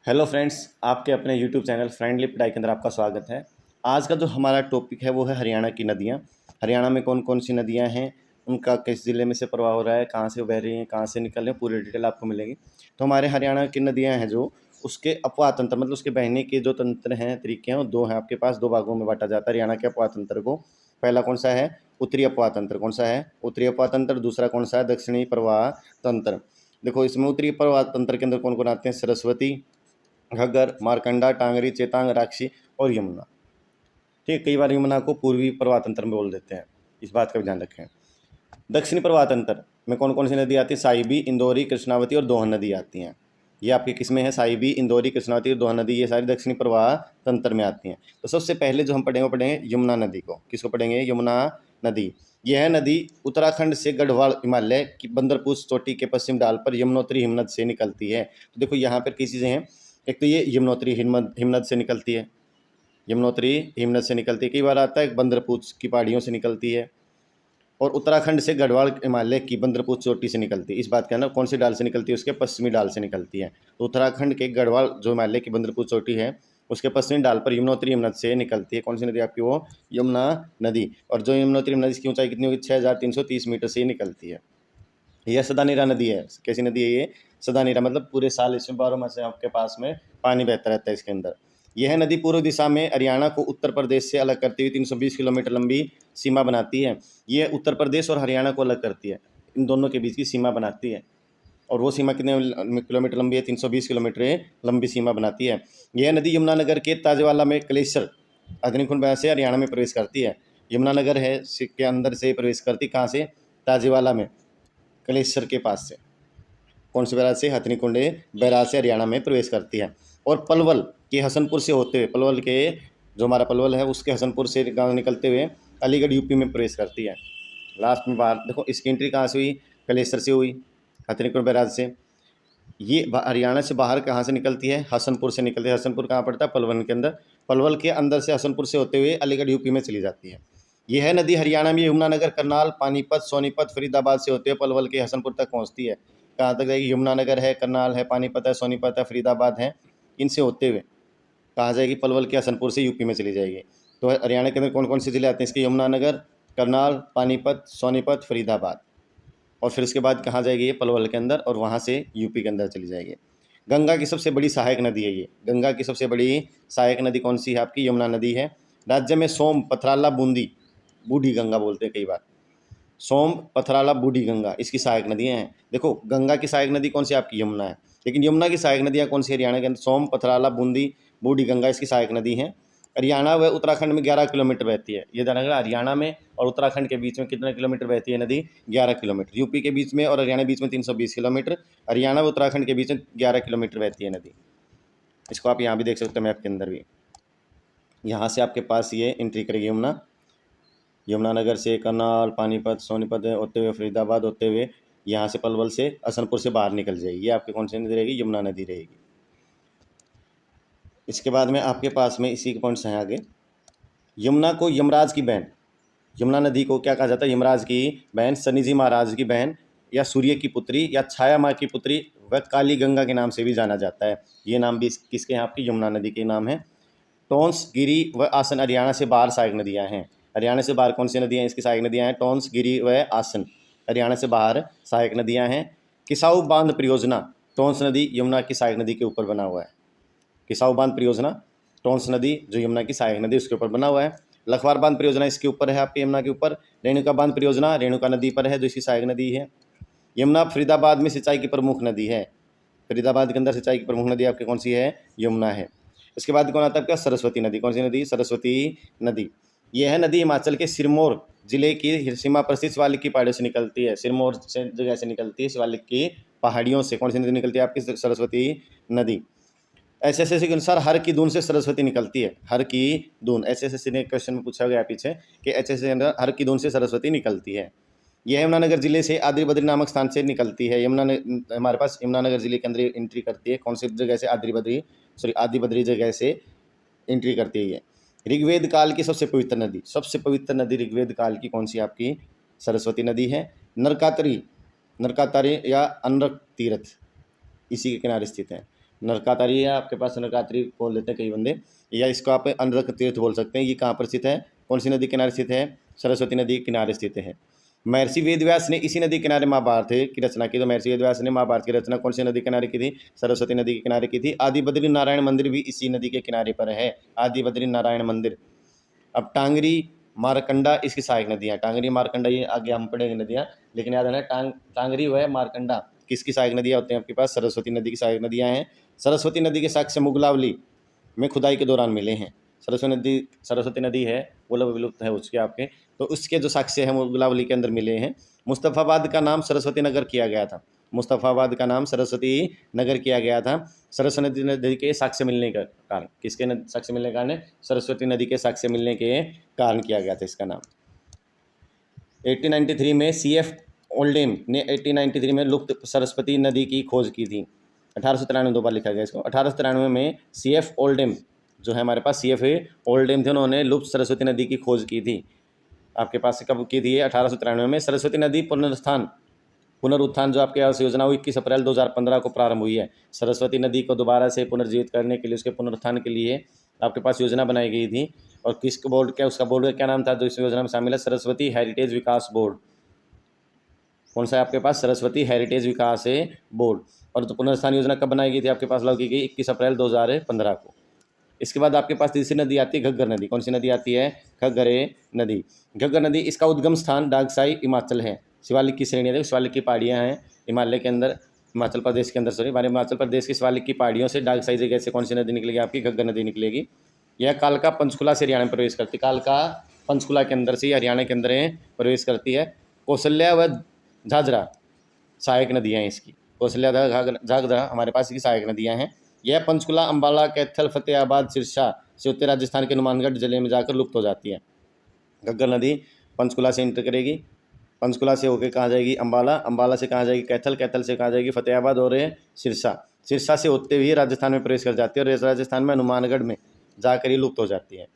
Hello friends, आपके अपने YouTube channel friendly पढ़ाई के अंदर आपका स्वागत है। आज का जो हमारा टॉपिक है वो है हरियाणा की नदियाँ। हरियाणा में कौन कौन सी नदियाँ हैं, उनका किस ज़िले में से प्रवाह हो रहा है, कहाँ से बह रही हैं, कहाँ से निकल रही हैं, पूरी डिटेल आपको मिलेगी। तो हमारे हरियाणा की नदियाँ हैं जो उसके अपवाह तंत्र मतलब उसके बहने के जो तंत्र हैं, तरीके हैं, वो दो हैं आपके पास। दो भागों में बांटा जाता है हरियाणा के अपवाह तंत्र को। पहला कौन सा है? उत्तरी अपवाह तंत्र। कौन सा है? उत्तरी अपवाह तंत्र। दूसरा कौन सा है? दक्षिणी प्रवाह तंत्र। देखो, इसमें उत्तरी प्रवाह तंत्र के अंदर कौन कौन आते हैं? सरस्वती, घग्गर, मारकंडा, टांगरी, चेतांग, राक्षी और यमुना। ठीक, कई बार यमुना को पूर्वी प्रवाह तंत्र में बोल देते हैं, इस बात का भी ध्यान रखें। दक्षिणी प्रवाह तंत्र में कौन कौन सी नदी आती है? साहिबी, इंदौरी, कृष्णावती और दोहन नदी आती हैं। ये आपके किस में है? साहिबी, इंदौरी, कृष्णावती और दोहन नदी, ये सारी दक्षिणी प्रवाह तंत्र में आती हैं। तो सबसे पहले जो हम पढ़ेंगे वो पढ़ेंगे यमुना नदी को। किसको पढ़ेंगे? यमुना नदी। यह नदी उत्तराखंड से गढ़वाल हिमालय की बंदरपूछ चोटी के पश्चिम ढाल पर यमुनोत्री हिमनद से निकलती है। तो देखो, यहाँ पर कई चीज़ें हैं। एक तो ये यमुनोत्री हिमनद से निकलती है। यमुनोत्री हिमनद से निकलती है। कई बार आता है बंदरपूछ की पहाड़ियों से निकलती है। और उत्तराखंड से गढ़वाल हिमालय की बंदरपूछ चोटी से निकलती है। इस बात का ना, कौन सी डाल से निकलती है? उसके पश्चिमी डाल से निकलती है। तो उत्तराखंड के गढ़वाल जो हिमालय की बंदरपूछ चोटी है, उसके पश्चिमी डाल पर यमुनोत्री हिमनद से निकलती है। कौन सी नदी आपकी? वो यमुना नदी। और जो यमुनोत्री हिमनद, इसकी ऊंचाई कितनी होगी? 6330 मीटर से ही निकलती है। यह सदानीरा नदी है। कैसी नदी है ये? सदानीरा, मतलब पूरे साल इसमें 12 माह से आपके पास में पानी बहता रहता है इसके अंदर। यह नदी पूर्व दिशा में हरियाणा को उत्तर प्रदेश से अलग करती हुई 320 किलोमीटर लंबी सीमा बनाती है। ये उत्तर प्रदेश और हरियाणा को अलग करती है, इन दोनों के बीच की सीमा बनाती है। और वो सीमा कितने किलोमीटर लंबी है? 320 किलोमीटर लंबी सीमा बनाती है। यह नदी यमुनानगर के ताजेवाला में कलेश्वर अग्निकुंड से हरियाणा में प्रवेश करती है। यमुनानगर है के अंदर से प्रवेश करती, कहाँ से? ताजेवाला में, कलेश्वर के पास से। कौन से बैराज से? हथनीकुंडे बैराज से हरियाणा में प्रवेश करती है। और पलवल के हसनपुर से होते हुए, पलवल के जो हमारा पलवल है उसके हसनपुर से गांव निकलते हुए अलीगढ़ यूपी में प्रवेश करती है। लास्ट में बाहर देखो, इसकी एंट्री कहाँ से हुई? कलेश्वर से हुई, हथनीकुंड बैराज से। ये हरियाणा से बाहर कहाँ से निकलती है? हसनपुर से निकलती है। हसनपुर कहाँ पड़ता है? पलवल के अंदर। पलवल के अंदर से हसनपुर से होते हुए अलीगढ़ यूपी में चली जाती है। यह नदी हरियाणा में यमुनानगर, करनाल, पानीपत, सोनीपत, फरीदाबाद से होते हुए पलवल के हसनपुर तक पहुँचती है। कहाँ तक जाएगी? यमुनानगर है, करनाल है, पानीपत है, सोनीपत है, फरीदाबाद है, इनसे होते हुए कहाँ जाएगी? पलवल के हसनपुर से यूपी में चली जाएगी। तो हरियाणा के अंदर कौन कौन से जिले आते हैं इसके? यमुनानगर, करनाल, पानीपत, सोनीपत, फरीदाबाद। और फिर उसके बाद कहाँ जाएगी ये? पलवल के अंदर, और वहाँ से यूपी के अंदर चली जाएगी। गंगा की सबसे बड़ी सहायक नदी है ये। गंगा की सबसे बड़ी सहायक नदी कौन सी है आपकी? यमुना नदी है। राज्य में सोम, पथराला, बूंदी, बूढ़ी गंगा बोलते हैं कई बार। सोम, पथराला, बूढ़ी गंगा इसकी सहायक नदियाँ हैं। देखो, गंगा की सहायक नदी कौन सी आपकी? यमुना है। लेकिन यमुना की सहायक नदियाँ कौन सी हरियाणा के अंदर? सोम, पथराला, बूंदी, बूढ़ी गंगा इसकी सहायक नदी हैं। हरियाणा व उत्तराखंड में 11 किलोमीटर बहती है। ये ध्यान रखना, हरियाणा में और उत्तराखंड के बीच में कितने किलोमीटर बहती है नदी? 11 किलोमीटर। यूपी के बीच में और हरियाणा के बीच में 320 किलोमीटर। हरियाणा व उत्तराखंड के बीच में 11 किलोमीटर बहती है नदी। इसको आप यहाँ भी देख सकते हो मैप के अंदर भी। यहाँ से आपके पास ये एंट्री करेगी यमुना। यमुनानगर से करनाल, पानीपत, सोनीपत होते हुए फरीदाबाद होते हुए यहाँ से पलवल से हसनपुर से बाहर निकल जाएगी। ये आपकी कौन सी नदी रहेगी? यमुना नदी रहेगी। इसके बाद में आपके पास में इसी के पॉइंट्स हैं आगे। यमुना को यमराज की बहन, यमुना नदी को क्या कहा जाता है? यमराज की बहन, शनि जी महाराज की बहन, या सूर्य की पुत्री, या छाया माँ की पुत्री, व काली गंगा के नाम से भी जाना जाता है। ये नाम भी किसके हैं आपकी? यमुना नदी के नाम है। टोंस, गिरी व आसन हरियाणा से बाहर सहायक नदियाँ हैं। हरियाणा से बाहर कौन सी नदियाँ हैं इसकी सहायक नदियाँ हैं? टोंस, गिरी व आसन हरियाणा से बाहर सहायक नदियाँ हैं। किसाऊ बांध परियोजना, टोंस नदी यमुना की सहायक नदी के ऊपर बना हुआ है। किसाऊ बांध परियोजना, टोंस नदी जो यमुना की सहायक नदी उसके ऊपर बना हुआ है। लखवार बांध परियोजना इसके ऊपर है आपकी, यमुना के ऊपर। रेणुका बांध परियोजना रेणुका नदी पर है जो इसकी सहायक नदी है। यमुना फरीदाबाद में सिंचाई की प्रमुख नदी है। फरीदाबाद के अंदर सिंचाई की प्रमुख नदी आपकी कौन सी है? यमुना है। इसके बाद कौन आता है आपका? सरस्वती नदी। कौन सी नदी? सरस्वती नदी। यह नदी हिमाचल के सिरमौर जिले की सीमा पर स्थित शिवालिक की पहाड़ियों से निकलती है। सिरमौर से जगह से निकलती है, शिवालिक की पहाड़ियों से। कौन सी नदी निकलती है आपकी? सरस्वती नदी। एसएससी के अनुसार हर की दून से सरस्वती निकलती है। हर की दून, एसएससी ने क्वेश्चन में पूछा गया पीछे कि एसएससी के अंदर हर की दून से सरस्वती निकलती है। यह यमुनानगर जिले से आदिर बद्री नामक स्थान से निकलती है। हमारे पास यमुनानगर जिले के अंदर एंट्री करती है। कौन सी जगह से? आदि बद्री जगह से एंट्री करती है ये। ऋग्वेद काल की सबसे पवित्र नदी, सबसे पवित्र नदी ऋग्वेद काल की कौन सी आपकी? सरस्वती नदी है। नरकातरी या अनरक तीर्थ इसी के किनारे स्थित है। नरकातारी है आपके पास, नरकातारी बोल देते हैं कई बंदे, या इसको आप अनरक तीर्थ बोल सकते हैं। ये कहाँ पर स्थित है, कौन सी नदी किनारे स्थित है, सरस्वती नदी के किनारे स्थित है। महर्षि वेदव्यास ने इसी नदी किनारे महाभारत की रचना की। तो महर्षि वेदव्यास ने महाभारत की रचना कौन सी नदी किनारे की थी, सरस्वती नदी के किनारे की थी। आदि बद्री नारायण मंदिर भी इसी नदी के किनारे पर है, आदि बद्री नारायण मंदिर। अब टांगरी, मारकंडा इसकी सहायक नदियाँ, टांगरी मारकंडा ये आगे हम पढ़ेंगे नदियाँ, लेकिन याद रखना टांगरी व मारकंडा किसकी सहायक नदियाँ होते हैं आपके पास, सरस्वती नदी की सहायक नदियाँ हैं। सरस्वती नदी के साक्ष्य मुगलावली में खुदाई के दौरान मिले हैं। सरस्वती नदी है वो लोग विलुप्त है उसके आपके, तो उसके जो साक्ष्य है मुगलावली के अंदर मिले हैं। मुस्तफ़ाबाद का नाम सरस्वती नगर किया गया था, मुस्तफ़ाबाद का नाम सरस्वती नगर किया गया था सरस्वती नदी के साक्ष्य मिलने का कारण। किसके साक्ष्य मिलने के कारण, सरस्वती नदी के साक्ष्य मिलने के कारण किया गया था इसका नाम। 1893 में CF ओल्डेम ने 1893 में लुप्त सरस्वती नदी की खोज की थी। 1893 दो बार लिखा गया इसको। 1893 में CF ओल्डेम जो है हमारे पास, CF ओल्डेम थे, उन्होंने लुप्त सरस्वती नदी की खोज की थी। आपके पास कब की थी, 1893 में। सरस्वती नदी पुनरुत्थान जो आपके पास योजना हुई 21 अप्रैल 2015 को प्रारंभ हुई है। सरस्वती नदी को दोबारा से पुनर्जीवित करने के लिए, उसके पुनरुत्थान के लिए आपके पास योजना बनाई गई थी। और किस बोर्ड, क्या उसका बोर्ड का क्या नाम था जो इस योजना में शामिल है, सरस्वती हेरिटेज विकास बोर्ड। कौन सा है आपके पास, सरस्वती हेरिटेज विकास बोर्ड। और तो पुनरुत्थान योजना कब बनाई गई थी, आपके पास लागू की गई 21 अप्रैल 2015 को। इसके बाद आपके पास तीसरी नदी आती है घग्गर नदी। कौन सी नदी आती है, घग्गर नदी। घग्गर नदी, इसका उद्गम स्थान डागसाई हिमाचल है। शिवालिक की श्रेणी है, शिवालिक की पहाड़ियाँ हैं हिमालय के अंदर, हिमाचल प्रदेश के अंदर, सॉरी हमारे हिमाचल प्रदेश की शिवालिक की पहाड़ियों से डागसाई जगह से कौन सी नदी निकलेगी, आपकी घग्गर नदी निकलेगी। यह कालका पंचकुला से हरियाणा में प्रवेश करती है, कालका पंचकुला के अंदर से हरियाणा के अंदर प्रवेश करती है। कौशल्या व झाझरा सहायक नदियाँ हैं इसकी, कौशल्या झाझरा हमारे पास की सहायक नदियाँ हैं। यह पंचकुला, अंबाला, कैथल, फतेहाबाद, सिरसा से उत्तर राजस्थान के हनुमानगढ़ जिले में जाकर लुप्त हो जाती है। घग्गर नदी पंचकुला से इंटर करेगी, पंचकुला से होकर कहाँ जाएगी, अंबाला, अंबाला से कहाँ जाएगी, कैथल, कैथल से कहाँ जाएगी, फतेहाबाद और सिरसा, सिरसा से होते हुए राजस्थान में प्रवेश कर जाती है और राजस्थान में हनुमानगढ़ में जाकर ही लुप्त हो जाती है।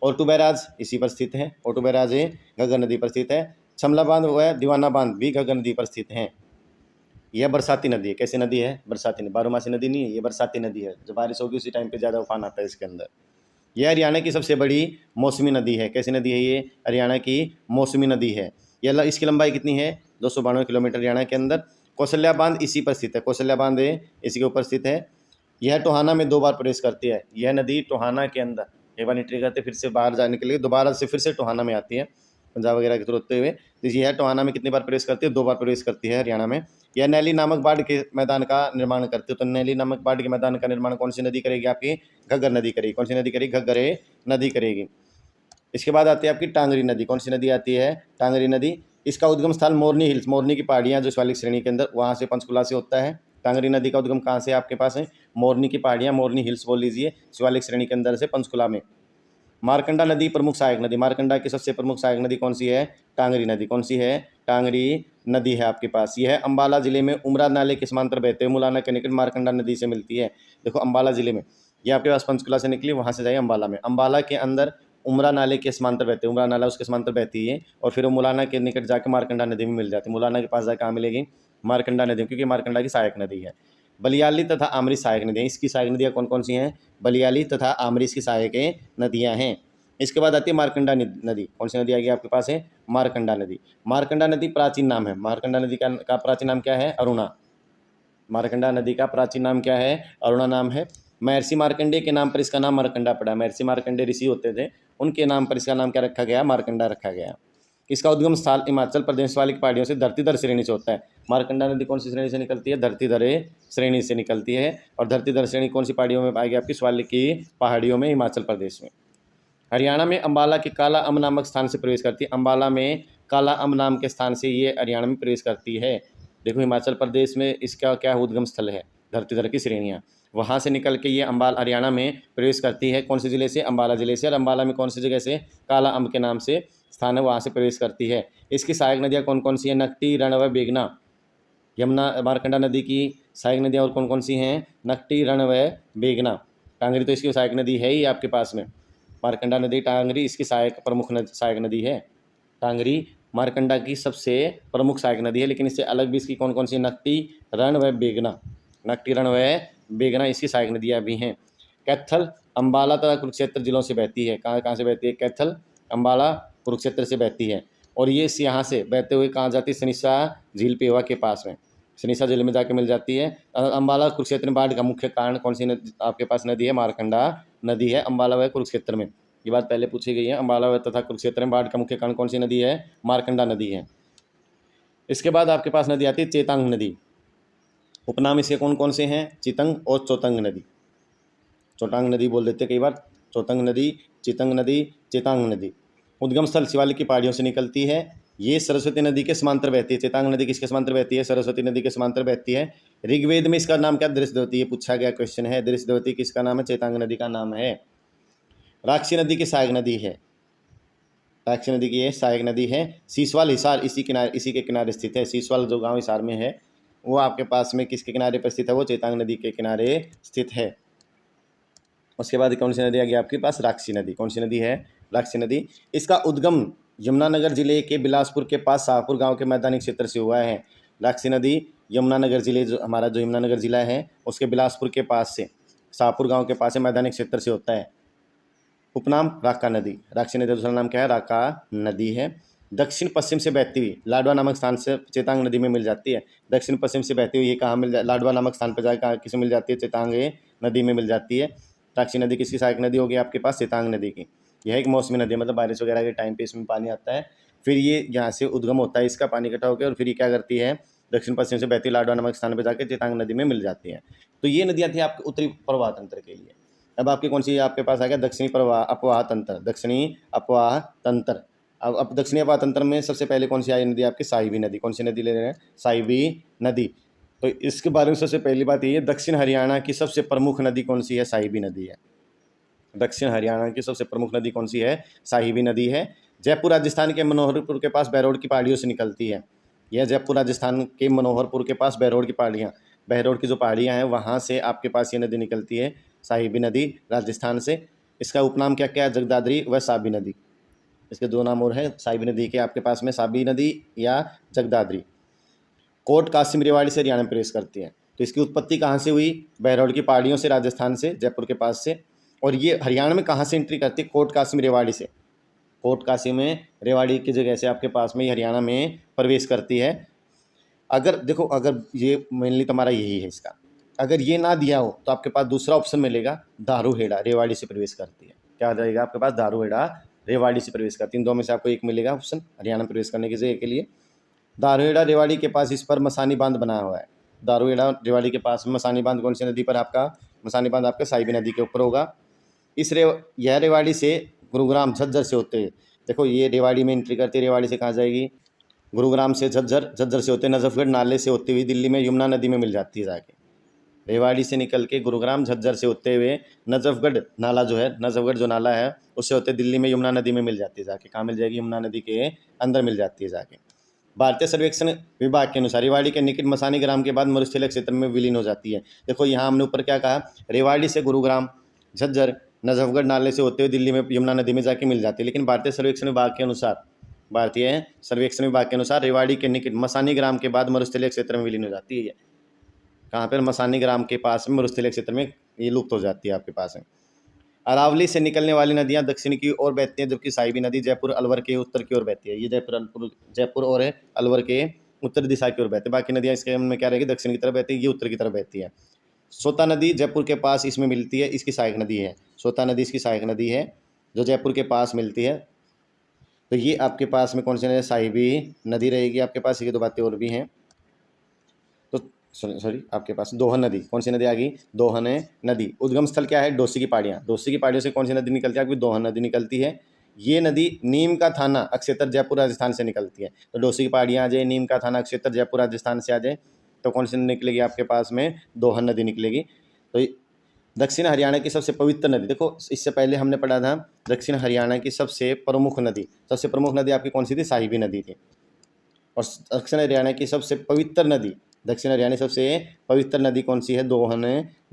ओटू बैराज इसी पर स्थित है, ओटू बैराज घग्गर नदी पर स्थित है। छमला बांध व दीवाना बांध भी घग्गर नदी पर स्थित हैं। यह बरसाती नदी है। कैसी नदी है, बरसाती नदी, बारहमासी नदी नहीं है, ये बरसाती नदी है। जब बारिश होगी उसी टाइम पे ज़्यादा उफान आता है इसके अंदर। यह हरियाणा की सबसे बड़ी मौसमी नदी है। कैसी नदी है ये, हरियाणा की मौसमी नदी है। यह इसकी लंबाई कितनी है, 292 किलोमीटर हरियाणा के अंदर। कौशल्या बांध इसी पर स्थित है, कौशल्या बांध इसी के ऊपर स्थित है। यह टोहाना में 2 बार प्रवेश करती है। यह नदी टोहाना के अंदर एक बार एंट्री करते फिर से बाहर जाने के लिए दोबारा से फिर से टोहाना में आती है, पंजाब वगैरह के थ्रू होते हुए। तो यह टोहाना में कितनी बार प्रवेश करती है, 2 बार प्रवेश करती है हरियाणा में। यह नैली नामक बाढ़ के मैदान का निर्माण करती है। तो नैली नामक बाढ़ के मैदान का निर्माण कौन सी नदी करेगी, आपकी घग्गर नदी करेगी। कौन सी नदी करेगी, घग्गर नदी करेगी। इसके बाद आती है आपकी टांगरी नदी। कौन सी नदी आती है, टांगरी नदी। इसका उद्गम स्थल मोरनी हिल्स, मोरनी की पहाड़ियाँ जो शिवालिक श्रेणी के अंदर, वहाँ से पंचकुला से होता है। टांगरी नदी का उद्गम कहाँ से आपके पास है, मोरनी की पहाड़ियाँ, मोरनी हिल्स बोल लीजिए, शिवालिक श्रेणी के अंदर से पंचकुला में। मारकंडा नदी प्रमुख सहायक नदी, मारकंडा की सबसे प्रमुख सहायक नदी कौन सी है, टांगरी नदी। कौन सी है, टांगरी नदी है आपके पास। यह अंबाला जिले में उमरा नाले के समांतर बहते हुए मुलाना के निकट मारकंडा नदी से मिलती है। देखो अंबाला जिले में, ये आपके पास पंचकुला से निकली, वहाँ से जाइए अंबाला में, अंबाला के अंदर उमरा नाले के समांतर बहते, उमरा नाला उसके समांतर बहती है और फिर वो मुलाना के निकट जाकर मारकंडा नदी में मिल जाती है। मुलाना के पास जाकर कहाँ मिलेगी, मारकंडा नदी, क्योंकि मारकंडा की सहायक नदी है। बलियाली तथा आमरी सहायक नदियाँ, इसकी सहायक नदियाँ कौन कौन सी हैं, बलियाली तथा आमरी इसकी सहायक नदियाँ हैं। इसके बाद आती है मारकंडा नदी। कौन सी नदी आएगी आपके पास है, मारकंडा नदी। मारकंडा नदी प्राचीन नाम है, मारकंडा नदी का प्राचीन नाम क्या है, अरुणा। मारकंडा नदी का प्राचीन नाम क्या है, अरुणा नाम है। महर्षि मार्कंडेय के नाम पर इसका नाम मारकंडा पड़ा। महर्षि मार्कंडेय ऋषि होते थे, उनके नाम पर इसका नाम क्या रखा गया, मारकंडा रखा गया। इसका उद्गम स्थल हिमाचल प्रदेश वाली पहाड़ियों से धरतीधर श्रेणी से होता है। मारकंडा नदी कौन सी श्रेणी से निकलती है, धरतीधर श्रेणी से निकलती है। और धरतीधर श्रेणी कौन सी पहाड़ियों में पाएगी, आपकी शिवालिक की पहाड़ियों में, हिमाचल प्रदेश में। हरियाणा में अंबाला के काला अम नामक स्थान से प्रवेश करती है। अंबाला में काला अम नाम के स्थान से ये हरियाणा में प्रवेश करती है। देखो हिमाचल प्रदेश में इसका क्या उद्गम स्थल है, धरतीधर की श्रेणियाँ, वहाँ से निकल के ये अंबाला हरियाणा में प्रवेश करती है। कौन सी जिले से, अंबाला जिले से। और अंबाला में कौन सी जगह से, काला अम के नाम से स्थान है, वहाँ से प्रवेश करती है। इसकी सहायक नदियाँ कौन कौन सी हैं, नकटी, रण व बेगना। यमुना मारकंडा नदी की सहायक नदियाँ और कौन कौन सी हैं, नकटी, रण व बेगना। टांगरी तो इसकी सहायक नदी है ही आपके पास में। मारकंडा नदी टांगरी इसकी प्रमुख सहायक नदी है। टांगरी मारकंडा की सबसे प्रमुख सहायक नदी है, लेकिन इससे अलग भी इसकी कौन कौन सी, नकटी, रण व बेगना। नकटी, रण व बेगना इसकी सहायक नदियाँ भी हैं। कैथल अम्बाला तथा कुरुक्षेत्र जिलों से बहती है। कहाँ कहाँ से बहती है? कैथल अम्बाला कुरुक्षेत्र से बहती है। और ये यहाँ से बहते हुए कहाँ जाती है? सनिसा झील पेवा के पास में, सनिसा झील में जाके मिल जाती है। अम्बाला कुरुक्षेत्र में बाढ़ का मुख्य कारण कौन सी नदी आपके पास नदी है? मारकंडा नदी है अम्बाला व कुरुक्षेत्र में। ये बात पहले पूछी गई है। अम्बाला तथा कुरुक्षेत्र में बाढ़ का मुख्य कारण कौन सी नदी है? मारकंडा नदी है। इसके बाद आपके पास नदी आती है चेतांग नदी। उपनाम इसके कौन कौन से हैं? चितंग और चौतंग नदी। चौटांग नदी बोल देते कई बार, चौतंग नदी, चितंग नदी, चेतांग नदी। उद्गम स्थल शिवालिक की पहाड़ियों से निकलती है। ये सरस्वती नदी के समांतर बहती है। चेतांग नदी किसके समांतर बहती है? सरस्वती नदी के समांतर बहती है। ऋग्वेद में इसका नाम क्या? दृश्यवती। ये पूछा गया क्वेश्चन है। दृश्यवती किसका नाम है? चेतांग नदी का नाम है। राक्षी नदी की सहायक नदी है। राक्षी नदी की ये सहायक नदी है। सीसवाल हिसार इसी के किनारे स्थित है। सीसवाल जो गांव हिसार में है वो आपके पास में किसके किनारे पर स्थित है? वो चेतांग नदी के किनारे स्थित है। उसके बाद कौन सी नदी आ गई आपके पास? राक्षी नदी। कौन सी नदी है? राक्षी नदी। इसका उद्गम यमुनानगर जिले के बिलासपुर के पास शाहपुर गांव के मैदानी क्षेत्र से हुआ है। राक्षी नदी यमुनानगर जिले जो यमुनानगर जिला है उसके बिलासपुर के पास से, शाहपुर गांव के पास से मैदानी क्षेत्र से होता है। उपनाम राका नदी। राक्षी नदी का दूसरा नाम क्या है? राका नदी है। दक्षिण पश्चिम से बहती हुई लाडवा नामक स्थान से चेतांग नदी में मिल जाती है। दक्षिण पश्चिम से बहती हुई ये कहाँ मिल लाडवा नामक स्थान पर जाकर कहाँ किसे मिल जाती है? चेतांग नदी में मिल जाती है। राक्षी नदी किसकी सहायक नदी होगी आपके पास? चेतांग नदी की। यह एक मौसमी नदी है, मतलब बारिश वगैरह के टाइम पे इसमें पानी आता है, फिर ये यहाँ से उद्गम होता है, इसका पानी इकट्ठा होकर और फिर ये क्या करती है? दक्षिण पश्चिम से बहती लाडवा नामक स्थान पर जाकर चेतांग नदी में मिल जाती है। तो ये नदियाँ थी आपके उत्तरी प्रवाह तंत्र के लिए। अब आपकी कौन सी आपके पास आ गया? दक्षिणी प्रवाह अपवाह तंत्र। दक्षिणी अपवाह तंत्र। अब दक्षिणी अपवाह तंत्र में सबसे पहले कौन सी आई नदी आपकी? साहिबी नदी। कौन सी नदी ले रहे हैं? साहिबी नदी। तो इसके बारे में सबसे पहली बात ये है, दक्षिण हरियाणा की सबसे प्रमुख नदी कौन सी है? साहिबी नदी है। दक्षिण हरियाणा की सबसे प्रमुख नदी कौन सी है? साहिबी नदी है। जयपुर राजस्थान के मनोहरपुर के पास बहरोड की पहाड़ियों से निकलती है। यह जयपुर राजस्थान के मनोहरपुर के पास बहरोड की पहाड़ियाँ, बहरोड की जो पहाड़ियाँ हैं वहाँ से आपके पास ये नदी निकलती है, साहिबी नदी राजस्थान से। इसका उपनाम क्या क्या है? जगदाद्री व साबी नदी। इसके दो नाम और हैं साहिबी नदी के आपके पास में, साबी नदी या जगदाद्री। कोट कासिम रेवाड़ी से हरियाणा में प्रवेश करती है। तो इसकी उत्पत्ति कहाँ से हुई? बहरोड की पहाड़ियों से, राजस्थान से, जयपुर के पास से। और ये हरियाणा में कहाँ से एंट्री करती है? कोट कासिम रेवाड़ी से। कोट कासिम में रेवाड़ी की जगह से आपके पास में हरियाणा में प्रवेश करती है। अगर देखो, अगर ये मेनली तुम्हारा यही है इसका, अगर ये ना दिया हो तो आपके पास दूसरा ऑप्शन मिलेगा, दारूहेड़ा रेवाड़ी से प्रवेश करती है। क्या आ जाएगा आपके पास? दारूहेड़ा रेवाड़ी से प्रवेश करती है। इन दो में से आपको एक मिलेगा ऑप्शन हरियाणा में प्रवेश करने की जगह के लिए। दारूहेड़ा रेवाड़ी के पास इस पर मसानी बांध बना हुआ है। दारूहेड़ा रेवाड़ी के पास में मसानी बांध कौन सी नदी पर? आपका मसानी बांध आपके साहिबी नदी के ऊपर होगा। यह रेवाड़ी से गुरुग्राम झज्जर से होते हैं। देखो ये रेवाड़ी में एंट्री करती है, रेवाड़ी से कहाँ जाएगी? गुरुग्राम से झज्जर, झज्जर से होते नजफगढ़ नाले से होते हुए दिल्ली में यमुना नदी में मिल जाती है जाके। रेवाड़ी से निकल के गुरुग्राम झज्जर से होते हुए नजफगढ़ नाला जो है, नजफगढ़ जो नाला है उससे होते दिल्ली में यमुना नदी में मिल जाती है जाके। कहाँ मिल जाएगी? यमुना नदी के अंदर मिल जाती है जाके। भारतीय सर्वेक्षण विभाग के अनुसार रेवाड़ी के निकट मसानी ग्राम के बाद मरुस्थलीय क्षेत्र में विलीन हो जाती है। देखो यहाँ हमने ऊपर क्या कहा? रेवाड़ी से गुरुग्राम, झज्जर, नजफगढ़ नाले से होते हुए दिल्ली में यमुना नदी में जाके मिल जाती है। लेकिन भारतीय सर्वेक्षण विभाग के अनुसार रेवाड़ी के निकट मसानी ग्राम के बाद मरुस्थलीय क्षेत्र में विलीन हो जाती है। कहाँ पर? मसानी ग्राम के पास में मरुस्थलीय क्षेत्र में ये लुप्त हो जाती है आपके पास में। अरावली से निकलने वाली नदियां दक्षिण की ओर बहती हैं, जबकि साहिबी नदी जयपुर अलवर के उत्तर की ओर बहती है। ये जयपुर और अलवर के उत्तर दिशा की ओर बहती है। बाकी नदियां इसके में क्या रहेगी? दक्षिण की तरफ बहती है, ये उत्तर की तरफ बहती है। सोता नदी जयपुर के पास इसमें मिलती है, इसकी सहायक नदी है। सोता नदी इसकी सहायक नदी है जो जयपुर के पास मिलती है। तो ये आपके पास में कौन सी नदी? साहिबी नदी रहेगी आपके पास। ये दो बातें और भी हैं। तो सॉरी आपके पास दोहन नदी। कौन सी नदी आ गई? दोहन नदी। उद्गम स्थल क्या है? डोसी की पहाड़ियाँ। डोसी की पहाड़ियों से कौन सी नदी निकलती है आपकी? दोहन नदी निकलती है। ये नदी नीम का थाना अक्षेत्र जयपुर राजस्थान से निकलती है। तो डोसी की पहाड़ियाँ आ जाए, नीम का थाना अक्षेत्र जयपुर राजस्थान से आ जाए, तो कौन सी निकलेगी आपके पास में? दोहन नदी निकलेगी। तो दक्षिण हरियाणा की सबसे पवित्र नदी, देखो इससे पहले हमने पढ़ा था दक्षिण हरियाणा की सबसे प्रमुख नदी आपकी कौन सी थी? साहिबी नदी थी। और दक्षिण हरियाणा की सबसे पवित्र नदी, दक्षिण हरियाणा सबसे पवित्र नदी कौन सी है? दोहन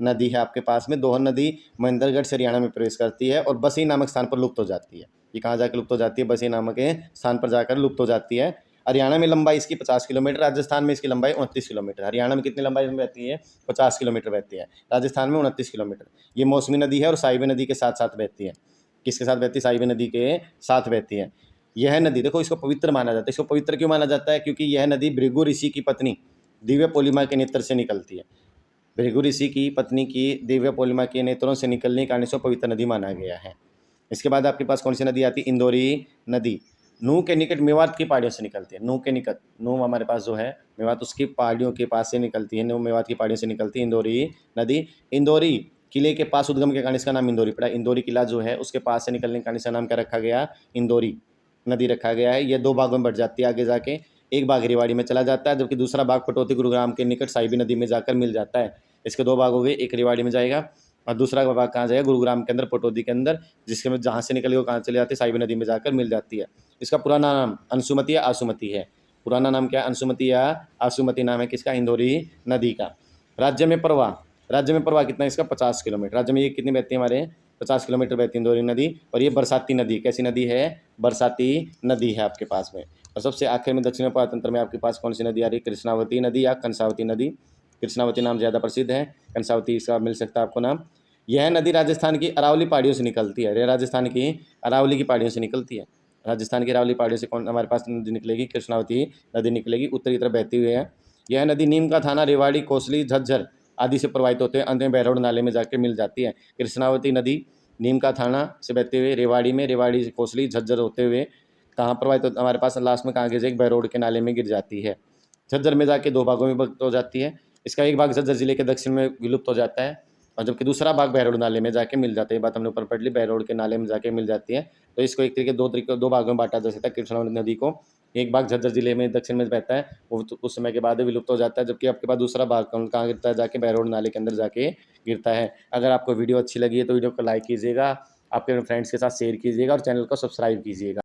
नदी है आपके पास में। दोहन नदी महेंद्रगढ़ से हरियाणा में प्रवेश करती है और बसी नामक स्थान पर लुप्त हो जाती है। ये कहाँ जाकर लुप्त हो जाती है? बसी नामक स्थान पर जाकर लुप्त हो जाती है। हरियाणा में लंबाई इसकी 50 किलोमीटर, राजस्थान में इसकी लंबाई 29 किलोमीटर। हरियाणा में कितनी लंबाई में बहती है? 50 किलोमीटर बहती है, राजस्थान में 29 किलोमीटर। ये मौसमी नदी है और साइबे नदी के साथ साथ बहती है। किसके साथ बहती है? साइबे नदी के साथ बहती है। यह नदी देखो, इसको पवित्र माना जाता है। इसको पवित्र क्यों माना जाता है? क्योंकि यह नदी भृगु ऋषि की पत्नी दिव्य पूर्णिमा के नेत्र से निकलती है। भृगु ऋषि की पत्नी की दिव्य पूर्णिमा के नेत्रों से निकलने के कारण इसको पवित्र नदी माना गया है। इसके बाद आपके पास कौन सी नदी आती है? इंदौरी नदी। नूह के निकट मेवात की पहाड़ियों से निकलती है। नूह के निकट, नूह हमारे पास जो है मेवात, उसकी पहाड़ियों के पास से निकलती है। नूह मेवात की पहाड़ियों से निकलती है इंदौरी नदी। इंदौरी किले के पास उद्गम के कारण इसका नाम इंदौरी पड़ा। इंदौरी किला जो है उसके पास से निकलने के कारण इसका नाम क्या रखा गया? इंदौरी नदी रखा गया है। ये दो भागों में बढ़ जाती है आगे जाके। एक भाग रेवाड़ी में चला जाता है, जबकि दूसरा भाग पटौती गुरुग्राम के निकट साइबी नदी में जाकर मिल जाता है। इसके दो भाग हो गए, एक रेवाड़ी में जाएगा और दूसरा भाग कहाँ जाएगा? गुरुग्राम के अंदर, पटौदी के अंदर, जिसके में जहाँ से निकली वो कहाँ चली जाती है? साइबी नदी में जाकर मिल जाती है। इसका पुराना नाम अंशुमती या आसुमती है। पुराना नाम क्या है? अंशुमती या आसुमती नाम है किसका? इंदौरी नदी का। राज्य में प्रवाह, राज्य में प्रवाह कितना है इसका? 50 किलोमीटर। राज्य में ये कितनी बहती है? हमारे 50 किलोमीटर बहती है इंदौरी नदी। और ये बरसाती नदी, कैसी नदी है? बरसाती नदी है आपके पास में। और सबसे आखिर में दक्षिण पारतंत्र में आपके पास कौन सी नदी आ रही है? कृष्णावती नदी या कंसावती नदी। कृष्णावती नाम ज़्यादा प्रसिद्ध है, कंसावती इसका मिल सकता है आपको नाम। यह नदी राजस्थान की अरावली पहाड़ियों से निकलती है। राजस्थान की अरावली की पहाड़ियों से निकलती है। राजस्थान की अरावली पहाड़ियों से कौन हमारे पास नदी निकलेगी? कृष्णावती नदी निकलेगी, उत्तरी तरफ बहती हुई है। यह नदी नीम का थाना, रेवाड़ी, कोसली, झज्जर आदि से प्रवाहित होते हैं, अंत में बहरोड नाले में जाकर मिल जाती है। कृष्णावती नदी नीम का थाना से बहते हुए रेवाड़ी में, रेवाड़ी से कोसली, झज्जर होते हुए कहाँ प्रवाहित होता? हमारे पास लास्ट में कहाँ गिर जाएगी? बहरोड के नाले में गिर जाती है। झज्जर में जाके दो भागों में विभक्त हो जाती है। इसका एक भाग झज्जर जिले के दक्षिण में विलुप्त हो जाता है और जबकि दूसरा भाग बहरोड नाले में जाके मिल जाता है। ये बात हमने ऊपर पढ़ ली, बहरोड के नाले में जाके मिल जाती है। तो इसको एक तरीके दो भागों में बांटा जा सकता है कृष्णावती नदी को। एक भाग झज्जर जिले में दक्षिण में बहता है, वो तो उस समय के बाद विलुप्त हो जाता है, जबकि आपके पास दूसरा भाग कहाँ गिरता है? जाके बहरोड नाले के अंदर जाके गिरता है। अगर आपको वीडियो अच्छी लगी है तो वीडियो को लाइक कीजिएगा, आपके फ्रेंड्स के साथ शेयर कीजिएगा और चैनल को सब्सक्राइब कीजिएगा।